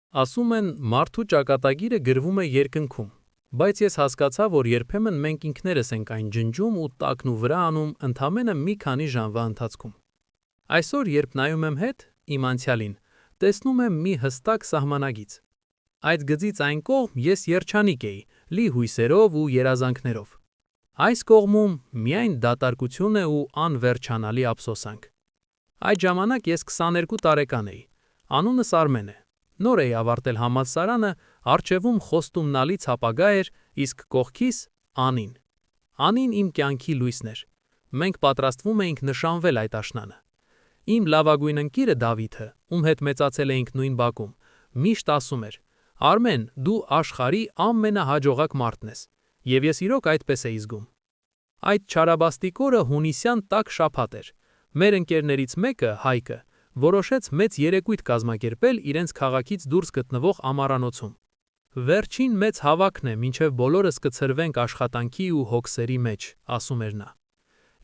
Ասում են, մարդու ճակատագիրը գրվում է երկնքում, բայց ես հասկացա, որ երբեմն մենք ինքներս ենք այն ջնջում ու տակն ու վրա անում ընդամենը մի քանի ժամվա ընթացքում։ Այսօր, երբ նայում եմ հետ, իմ անցյալին, տեսնում եմ մի հստակ սահմանագիծ։ Այդ գծից այն կողմ ես երջանիկ էի, լի հույսերով ու երազանքներով։ Այս կողմում միայն դատարկություն է ու անվերջանալի ափսոսանք։ Այդ ժամանակ ես 22 տարեկան էի, անունս Արմեն է, նոր էի ավարտել համալսարանը, առջևում խոստումնալից ապագա էր, իսկ կողքիս Անին։ Անին իմ կյանքի լույսն էր։ Մենք պատրաստվում էինք նշանվել այդ աշնանը։ Իմ լավագույն ընկերը Դավիթը, ում հետ մեծացել էինք նույն բակում, միշտ ասում էր. «Արմեն, դու աշխարհի ամենահաջողակ մարդն ես», եւ ես իրոք այդպես էի զգում։ Այդ չարաբաստիկ օրը հունիսյան տաք շաբաթ էր։ Մեր ընկերներից մեկը, Հայկը, որոշեց մեծ երեկույթ կազմակերպել իրենց քաղաքից դուրս գտնվող ամառանոցում։ Վերջին մեծ հավաքն է, մինչև բոլորս կցրվենք աշխատանքի ու հոգսերի մեջ, ասում էր նա։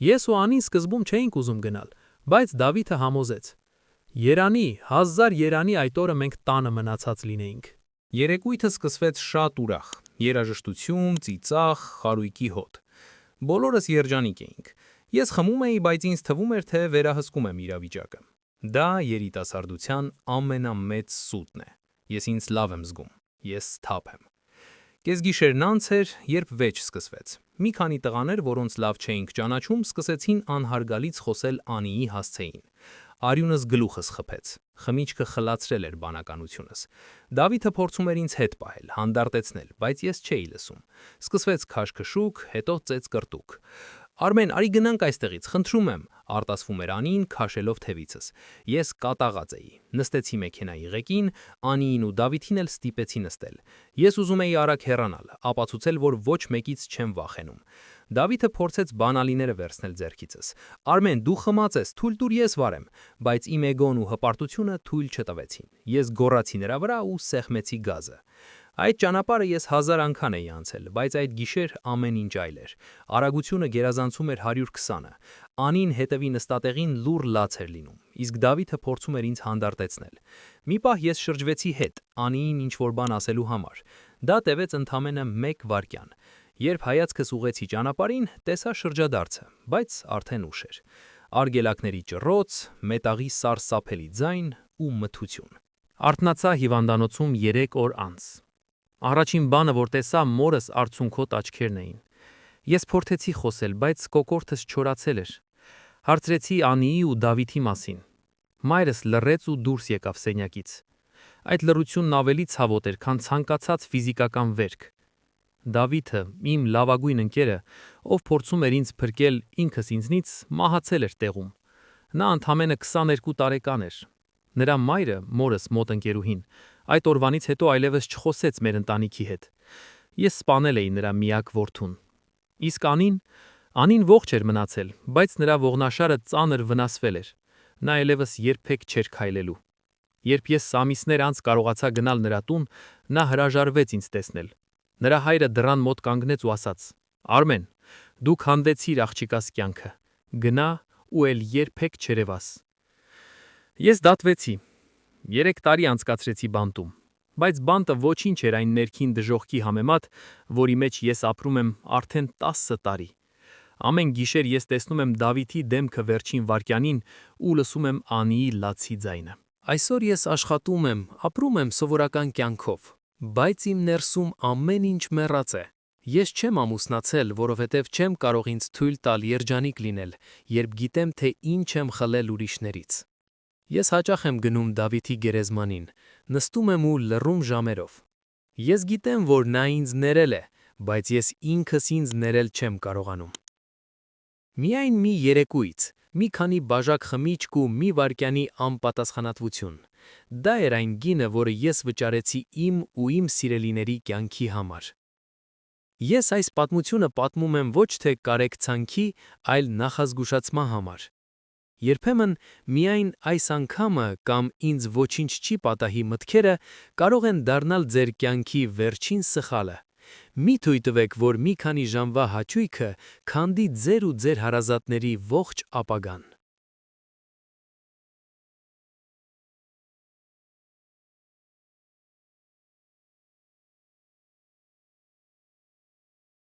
Ես ու Անին սկզբում չէինք ուզում գնալ, բայց Դավիթը համոզեց։ Երանի, հազար երանի այդ օրը մենք տանը մնացած լինեինք։ Երեկույթը սկսվեց շատ ուրախ, երաժշտություն, ծիծաղ, խարույկի հոտ։ Բոլորս երջանիկ էինք։ Ես խմում էի, բայց ինձ թվում էր, թե վերահսկում եմ իրավիճակը։ Դա երիտասարդության ամենամեծ սուտն է։ Ես ինձ լավ եմ զգում։ Ես սթափ եմ։ Կեսգիշերն անց էր, երբ վեճ սկսվեց։ Մի քանի տղաներ, որոնց լավ չէինք ճանաչում, սկսեցին անհարգալից խոսել Անիի հասցեին։ Արյունս գլուխս խփեց։ Խմիչքը խլացրել էր բանականությունս։ Դավիթը փորձում էր ինձ հետ պահել, հանդարտեցնել, բայց ես չէի լսում։ Սկսվեց քաշքշուկ, հետո ծեծկռտուք։ Արմեն, արի գնանք այստեղից, խնդրում եմ, արտասվում էր Անին, քաշելով թևիցս։ Ես կատաղած էի։ Նստեցի մեքենայի ղեկին, Անիին ու Դավիթին էլ ստիպեցի նստել։ Ես ուզում էի արագ հեռանալ, ապացուցել, որ ոչ մեկից չեմ վախենում։ Դավիթը փորձեց բանալիները վերցնել ձեռքիցս։ Արմեն, դու խմած ես, թույլ տուր ես վարեմ, բայց իմ էգոն ու հպարտությունը թույլ չտվեցին։ Ես գոռացի նրա վրա ու սեղմեցի գազը։ Այդ ճանապարհը ես 1000 անգամ էի անցել, բայց այդ գիշեր ամեն ինչ այլ էր։ Արագությունը գերազանցում էր 120-ը։ Անին հետևի նստատեղին լուռ լաց էր լինում, իսկ Դավիթը փորձում էր ինձ հանդարտեցնել։ Մի պահ ես շրջվեցի հետ, Անիին ինչ-որ բան ասելու համար։ Դա տևեց ընդամենը 1 վայրկյան։ Երբ հայացքս ուղղեցի ճանապարհին, տեսա շրջադարձը, բայց արդեն ուշ էր։ Արգելակների ճռոց, մետաղի սարսափելի ձայն ու մթություն։ Արթնացա հիվանդանոցում 3 օր անց։ Առաջին բանը, որ տեսա, մորս արցունքոտ աչքերն էին։ Ես փորձեցի խոսել, բայց կոկորդս չորացել էր։ Հարցրեցի Անիի ու Դավիթի մասին։ Մայրս լռեց ու դուրս եկավ սենյակից։ Այդ լռությունն ավելի ցավոտ էր, քան ցանկացած ֆիզիկական վերք։ Դավիթը, իմ լավագույն ընկերը, ով փորձում էր ինձ փրկել ինքս ինձնից, մահացել էր տեղում։ Նա ընդամենը 22 տարեկան էր։ Նրա մայրը, մորս մոտ ընկերուհին, այդ օրվանից հետո այլևս չխոսեց մեր ընտանիքի հետ։ Ես սպանել էի նրա միակ որդուն։ Իսկ Անին ողջ էր մնացել, բայց նրա ողնաշարը ծանր վնասվել էր։ Նա այլևս երբեք չէր քայլելու։ Երբ ես ամիսներ անց կարողացա գնալ նրա տուն, նա հրաժարվեց ինձ տեսնել։ Նրա հայրը դռան մոտ կանգնեց ու ասաց. «Արմեն, դու քանդեցիր աղջիկաս կյանքը։ Գնա ու էլ երբեք չերևաս»։ Ես դատվեցի։ 3 տարի անցկացրեցի բանտում, բայց բանտը ոչինչ էր այն ներքին դժոխքի համեմատ, որի մեջ ես ապրում եմ արդեն 10 տարի։ Ամեն գիշեր ես տեսնում եմ Դավիթի դեմքը վերջին վայրկյանին ու լսում եմ Անիի լացի ձայնը։ Այսօր ես աշխատում եմ, ապրում եմ սովորական կյանքով, բայց իմ ներսում ամեն ինչ մեռած է։ Ես չեմ ամուսնացել, որովհետև չեմ կարող ինձ թույլ տալ երջանիկ լինել, երբ գիտեմ, թե ինչ եմ խլել ուրիշներից։ Ես հաճախ եմ գնում Դավիթի գերեզմանին, նստում եմ ու լռում ժամերով։ Ես գիտեմ, որ նա ինձ ներել է, բայց ես ինքս ինձ ներել չեմ կարողանում։ Միայն մի երեկույթ, մի քանի բաժակ խմիչք ու մի վայրկյանի անպատասխանատվություն։ Դա էր այն գինը, որը ես վճարեցի իմ ու իմ սիրելիների կյանքի համար։ Ես այս պատմությունը պատմում եմ ոչ թե կարեկցանքի, այլ նախազգուշացման համար։ Երբեմն միայն այս անգամը կամ ինձ ոչինչ չի պատահի մտքերը կարող են դառնալ ձեր կյանքի վերջին սխալը։ Մի թույլ տվեք, որ մի քանի ժամվա հաճույքը քանդի ձեր ու ձեր հարազատների ողջ ապագան։